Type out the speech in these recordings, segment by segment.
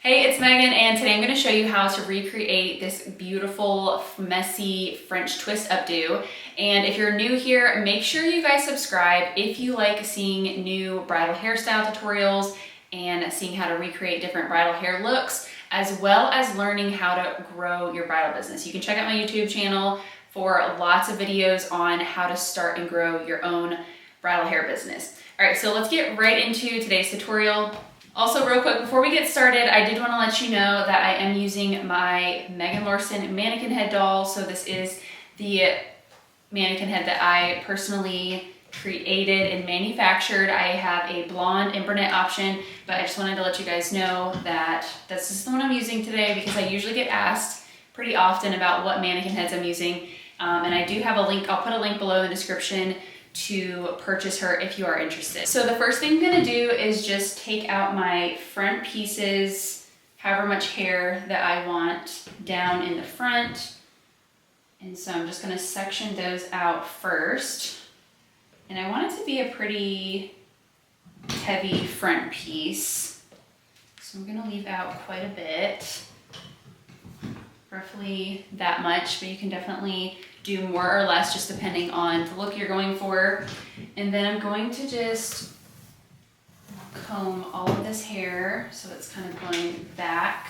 Hey, it's Megan, and today I'm going to show you how to recreate this beautiful, messy French twist updo. And if you're new here, make sure you guys subscribe if you like seeing new bridal hairstyle tutorials and seeing how to recreate different bridal hair looks, as well as learning how to grow your bridal business. You can check out my YouTube channel for lots of videos on how to start and grow your own bridal hair business. All right, so let's get right into today's tutorial. Also, real quick, before we get started, I did want to let you know that I am using my Megan Lorson mannequin head doll. So this is the mannequin head that I personally created and manufactured. I have a blonde and brunette option, but I just wanted to let you guys know that this is the one I'm using today because I usually get asked pretty often about what mannequin heads I'm using. And I do have a link, I'll put a link below in the description to purchase her if you are interested. So the first thing I'm gonna do is just take out my front pieces, however much hair that I want down in the front. And so I'm just gonna section those out first. And I want it to be a pretty heavy front piece. So I'm gonna leave out quite a bit, roughly that much, but you can definitely do more or less just depending on the look you're going for. And then I'm going to just comb all of this hair so it's kind of going back.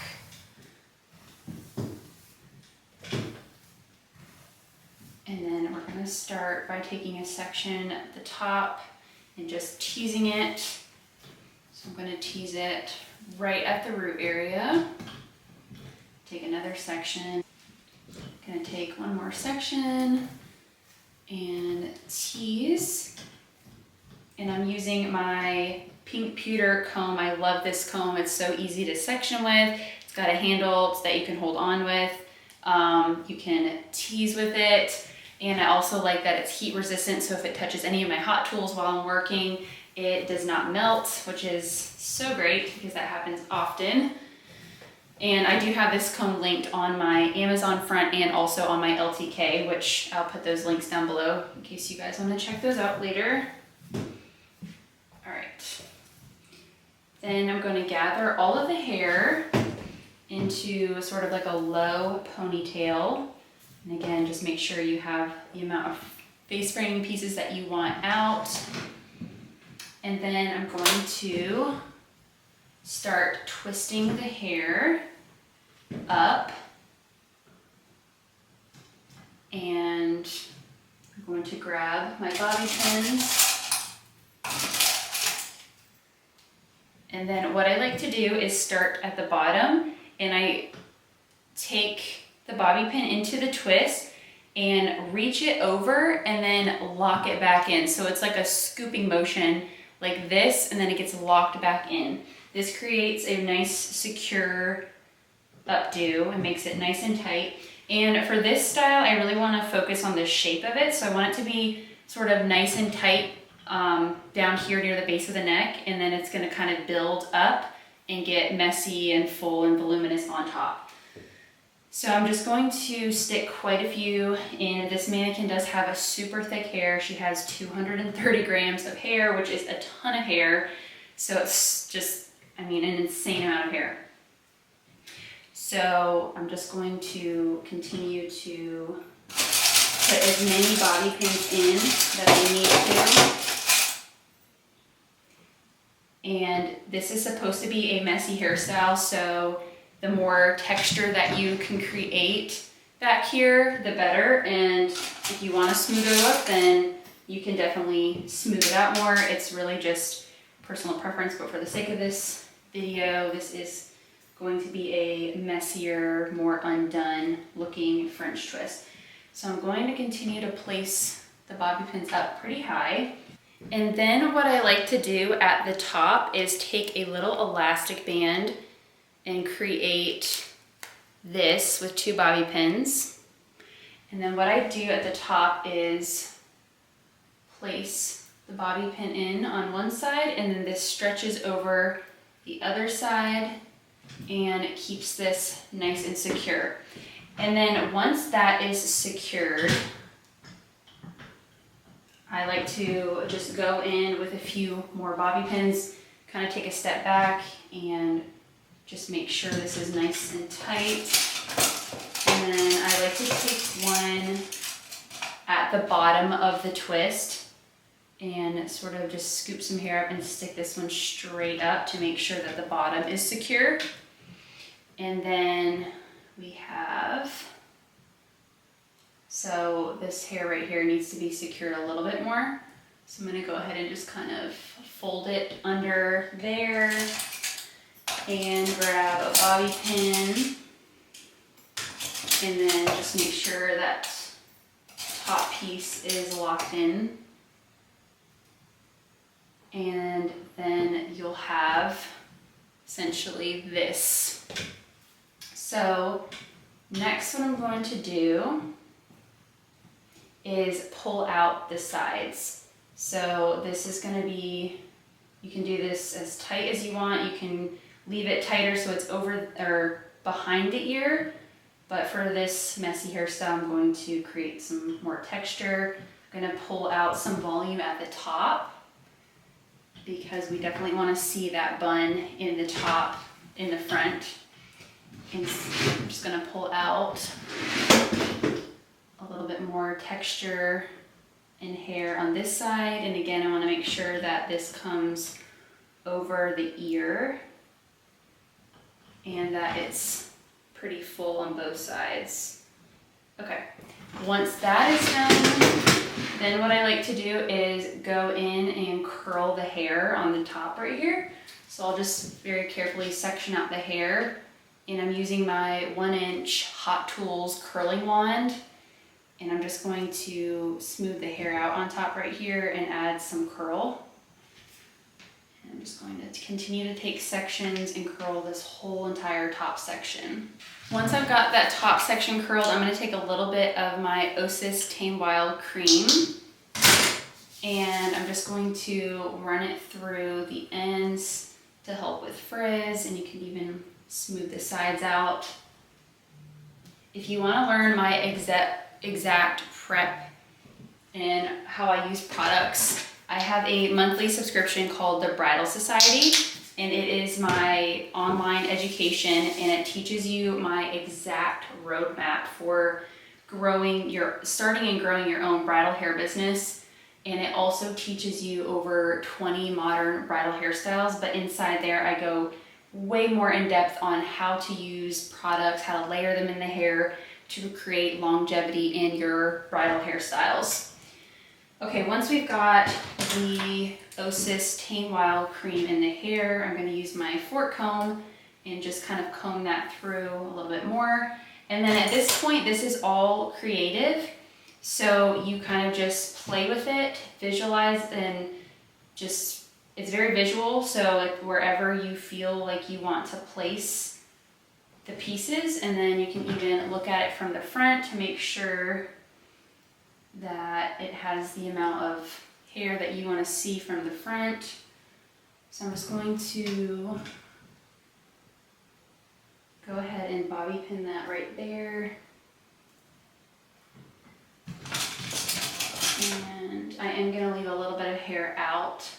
And then we're going to start by taking a section at the top and just teasing it. So I'm going to tease it right at the root area. Take another section. Gonna take one more section and tease. And I'm using my pink pewter comb. I love this comb. It's so easy to section with. It's got a handle so that you can hold on with. You can tease with it. And I also like that it's heat resistant, so if it touches any of my hot tools while I'm working, it does not melt, which is so great because that happens often. And I do have this comb linked on my Amazon front and also on my LTK, which I'll put those links down below in case you guys want to check those out later. All right. Then I'm going to gather all of the hair into sort of like a low ponytail. And again, just make sure you have the amount of face framing pieces that you want out. And then I'm going to start twisting the hair up, and I'm going to grab my bobby pins. And then what I like to do is start at the bottom, and I take the bobby pin into the twist and reach it over and then lock it back in. So it's like a scooping motion like this, and then it gets locked back in. This creates a nice secure updo and makes it nice and tight. And for this style, I really want to focus on the shape of it. So I want it to be sort of nice and tight down here near the base of the neck, and then it's going to kind of build up and get messy and full and voluminous on top. So I'm just going to stick quite a few in. This mannequin does have a super thick hair. She has 230 grams of hair, which is a ton of hair. So it's just, I mean, an insane amount of hair. So I'm just going to continue to put as many bobby pins in that I need to. And this is supposed to be a messy hairstyle, so the more texture that you can create back here, the better. And if you want a smoother look, then you can definitely smooth it out more. It's really just personal preference, but for the sake of this video, this is going to be a messier, more undone looking French twist. So I'm going to continue to place the bobby pins up pretty high. And then what I like to do at the top is take a little elastic band and create this with 2 bobby pins. And then what I do at the top is place the bobby pin in on one side, and then this stretches over the other side and it keeps this nice and secure. And then once that is secured, I like to just go in with a few more bobby pins, kind of take a step back and Just make sure this is nice and tight. And then I like to take one at the bottom of the twist and sort of just scoop some hair up and stick this one straight up to make sure that the bottom is secure. And then we have, so this hair right here needs to be secured a little bit more. So I'm gonna go ahead and just kind of fold it under there and grab a bobby pin. And then just make sure that top piece is locked in. And then you'll have essentially this. So next what I'm going to do is pull out the sides. So this is going to be, you can do this as tight as you want. You can leave it tighter so it's over or behind the ear. But for this messy hairstyle, I'm going to create some more texture. I'm going to pull out some volume at the top because we definitely want to see that bun in the top, in the front. And I'm just going to pull out a little bit more texture and hair on this side. And again, I want to make sure that this comes over the ear and that it's pretty full on both sides. Okay, once that is done, then what I like to do is go in and curl the hair on the top right here. So I'll just very carefully section out the hair, and I'm using my 1-inch Hot Tools curling wand, and I'm just going to smooth the hair out on top right here and add some curl. And I'm just going to continue to take sections and curl this whole entire top section. Once I've got that top section curled, I'm going to take a little bit of my Osis Tame Wild cream, and I'm just going to run it through the ends to help with frizz, and you can even smooth the sides out. If you want to learn my exact prep and how I use products, I have a monthly subscription called the Bridal Society, and it is my online education, and it teaches you my exact roadmap for starting and growing your own bridal hair business. And it also teaches you over 20 modern bridal hairstyles, but inside there I go way more in depth on how to use products, how to layer them in the hair to create longevity in your bridal hairstyles. Okay, once we've got the Osis Tame Wild cream in the hair, I'm going to use my fork comb and just kind of comb that through a little bit more. And then at this point, this is all creative, so you kind of just play with it, visualize, and just, it's very visual, so like wherever you feel like you want to place the pieces, and then you can even look at it from the front to make sure that it has the amount of hair that you want to see from the front. So I'm just going to go ahead and bobby pin that right there. And I am going to leave a little bit of hair out,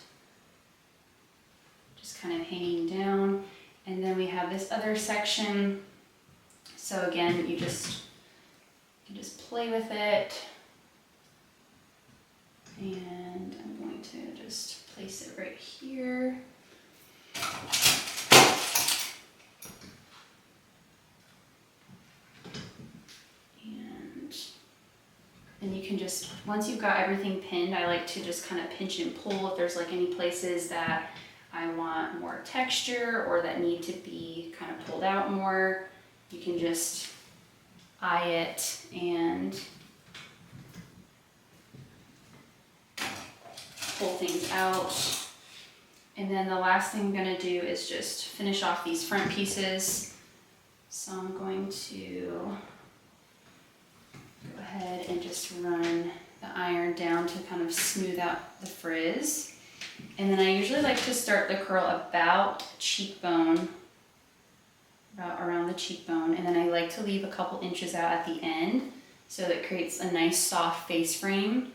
just kind of hanging down. And then we have this other section. So again, you can just play with it. And I'm going to just place it right here. And you can just, once you've got everything pinned, I like to just kind of pinch and pull if there's like any places that I want more texture or that need to be kind of pulled out more. You can just eye it and pull things out. And then the last thing I'm going to do is just finish off these front pieces. So I'm going to go ahead and just run the iron down to kind of smooth out the frizz. And then I usually like to start the curl about cheekbone, about around the cheekbone, and then I like to leave a couple inches out at the end so that it creates a nice soft face frame,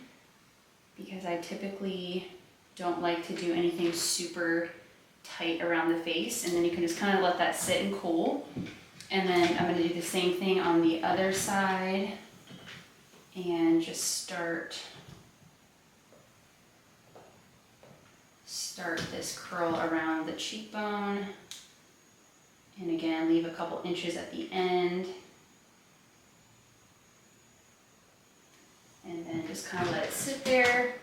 because I typically don't like to do anything super tight around the face, and then you can just kind of let that sit and cool. And then I'm going to do the same thing on the other side and just start this curl around the cheekbone. And again, leave a couple inches at the end. And then just kind of let it sit there.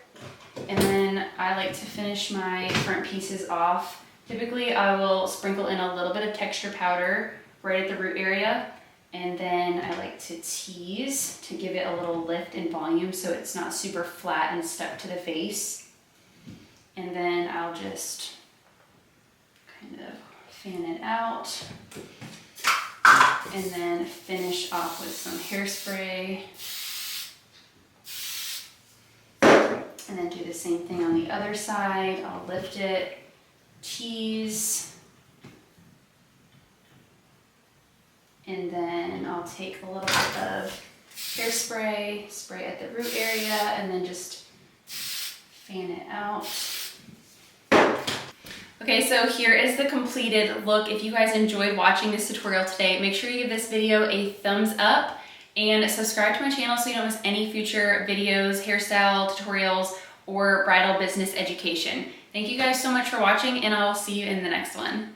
And then I like to finish my front pieces off. Typically I will sprinkle in a little bit of texture powder right at the root area. And then I like to tease to give it a little lift and volume so it's not super flat and stuck to the face. And then I'll just kind of fan it out. And then finish off with some hairspray. And then do the same thing on the other side. I'll lift it, tease, and then I'll take a little bit of hairspray, spray at the root area, and then just fan it out. Okay, so here is the completed look. If you guys enjoyed watching this tutorial today, make sure you give this video a thumbs up and subscribe to my channel so you don't miss any future videos, hairstyle tutorials, or bridal business education. Thank you guys so much for watching, and I'll see you in the next one.